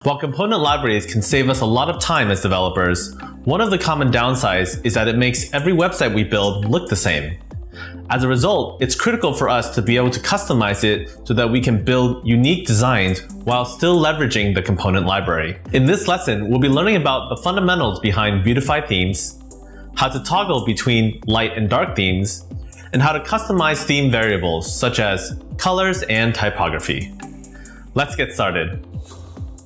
While component libraries can save us a lot of time as developers, one of the common downsides is that it makes every website we build look the same. As a result, it's critical for us to be able to customize it so that we can build unique designs while still leveraging the component library. In this lesson, we'll be learning about the fundamentals behind Vuetify themes, how to toggle between light and dark themes, and how to customize theme variables such as colors and typography. Let's get started.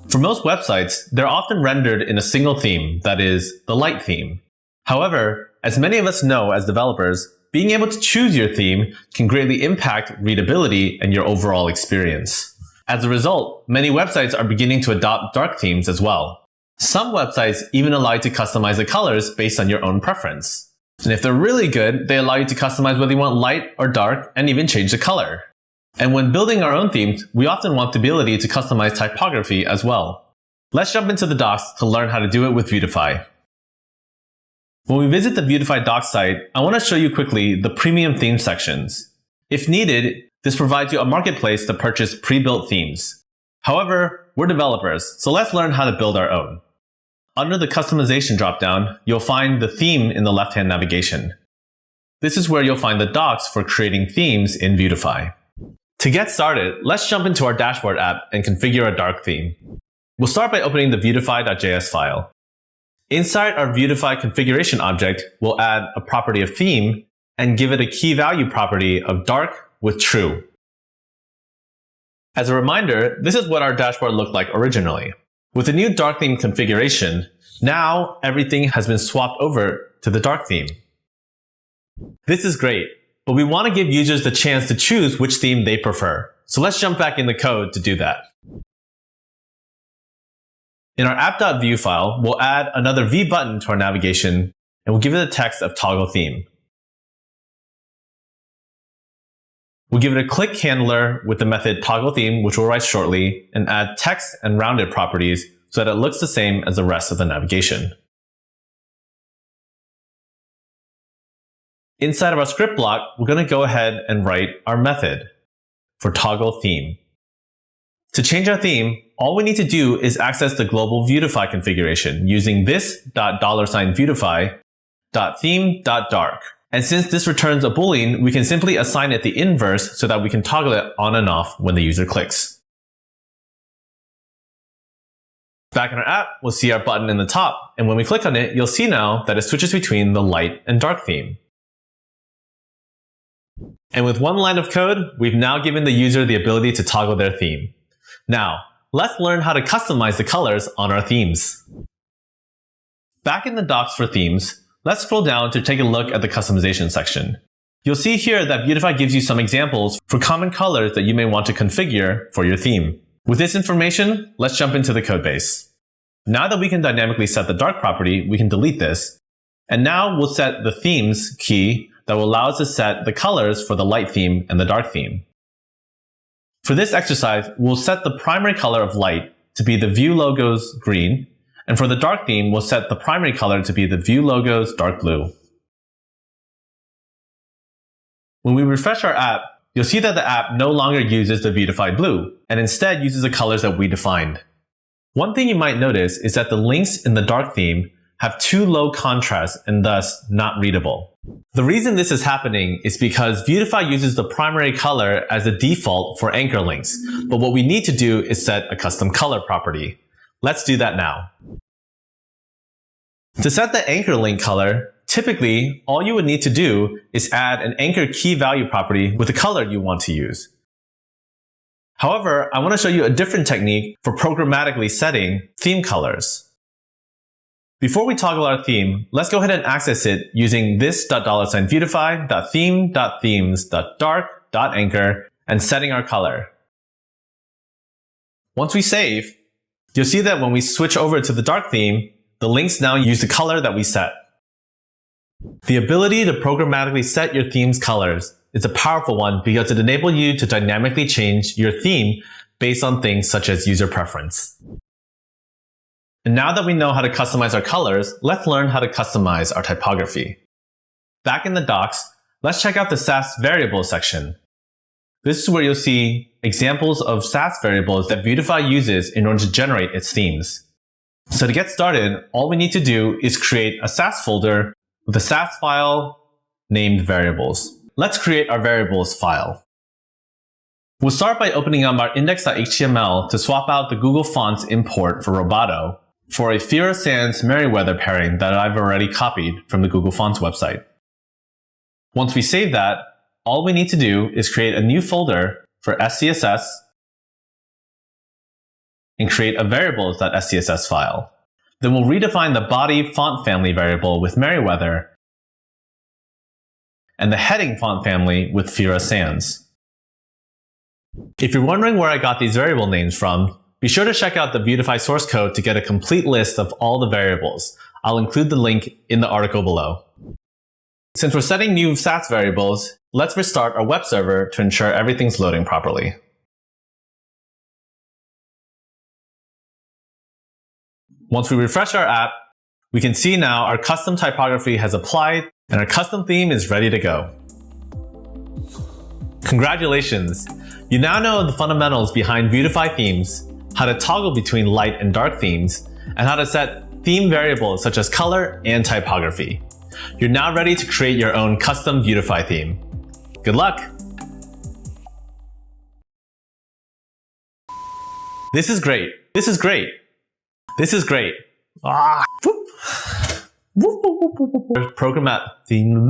For most websites, they're often rendered in a single theme, that is, the light theme. However, as many of us know as developers, being able to choose your theme can greatly impact readability and your overall experience. As a result, many websites are beginning to adopt dark themes as well. Some websites even allow you to customize the colors based on your own preference. And if they're really good, they allow you to customize whether you want light or dark and even change the color. And when building our own themes, we often want the ability to customize typography as well. Let's jump into the docs to learn how to do it with Vuetify. When we visit the Vuetify docs site, I want to show you quickly the premium theme sections. If needed, this provides you a marketplace to purchase pre-built themes. However, we're developers, so let's learn how to build our own. Under the customization dropdown, you'll find the theme in the left-hand navigation. This is where you'll find the docs for creating themes in Vuetify. To get started, let's jump into our dashboard app and configure a dark theme. We'll start by opening the Vuetify.js file. Inside our Vuetify configuration object, we'll add a property of theme and give it a key value property of dark with true. As a reminder, this is what our dashboard looked like originally. With the new dark theme configuration, now everything has been swapped over to the dark theme. This is great, but we want to give users the chance to choose which theme they prefer. So let's jump back in the code to do that. In our app.vue file, we'll add another V button to our navigation, and we'll give it the text of toggle theme. We'll give it a click handler with the method toggle theme, which we'll write shortly, and add text and rounded properties so that it looks the same as the rest of the navigation. Inside of our script block, we're going to go ahead and write our method for toggle theme. To change our theme, all we need to do is access the global Vuetify configuration using this.$Vuetify.theme.dark. And since this returns a boolean, we can simply assign it the inverse so that we can toggle it on and off when the user clicks. Back in our app, we'll see our button in the top, and when we click on it, you'll see now that it switches between the light and dark theme. And with one line of code, we've now given the user the ability to toggle their theme. Now, let's learn how to customize the colors on our themes. Back in the docs for themes, let's scroll down to take a look at the customization section. You'll see here that Vuetify gives you some examples for common colors that you may want to configure for your theme. With this information, let's jump into the codebase. Now that we can dynamically set the dark property, we can delete this. And now we'll set the themes key that will allow us to set the colors for the light theme and the dark theme. For this exercise, we'll set the primary color of light to be the Vue logo's green, and for the dark theme, we'll set the primary color to be the Vue logo's dark blue. When we refresh our app, you'll see that the app no longer uses the Vuetify blue, and instead uses the colors that we defined. One thing you might notice is that the links in the dark theme have too low contrast and thus not readable. The reason this is happening is because Vuetify uses the primary color as a default for anchor links, but what we need to do is set a custom color property. Let's do that now. To set the anchor link color, typically all you would need to do is add an anchor key value property with the color you want to use. However, I want to show you a different technique for programmatically setting theme colors. Before we toggle our theme, let's go ahead and access it using this.$Vuetify.theme.themes.dark.anchor and setting our color. Once we save, you'll see that when we switch over to the dark theme, the links now use the color that we set. The ability to programmatically set your theme's colors is a powerful one because it enables you to dynamically change your theme based on things such as user preference. And now that we know how to customize our colors, let's learn how to customize our typography. Back in the docs, let's check out the Sass variables section. This is where you'll see examples of Sass variables that Vuetify uses in order to generate its themes. So to get started, all we need to do is create a Sass folder with a Sass file named variables. Let's create our variables file. We'll start by opening up our index.html to swap out the Google Fonts import for Roboto for a Fira Sans Merriweather pairing that I've already copied from the Google Fonts website. Once we save that, all we need to do is create a new folder for SCSS and create a variables.scss file. Then we'll redefine the body font family variable with Merriweather and the heading font family with Fira Sans. If you're wondering where I got these variable names from, be sure to check out the Vuetify source code to get a complete list of all the variables. I'll include the link in the article below. Since we're setting new Sass variables, let's restart our web server to ensure everything's loading properly. Once we refresh our app, we can see now our custom typography has applied and our custom theme is ready to go. Congratulations! You now know the fundamentals behind Vuetify themes, how to toggle between light and dark themes, and how to set theme variables such as color and typography. You're now ready to create your own custom Vuetify theme. Good luck! This is great. This is great. This is great. Ah, program at theme.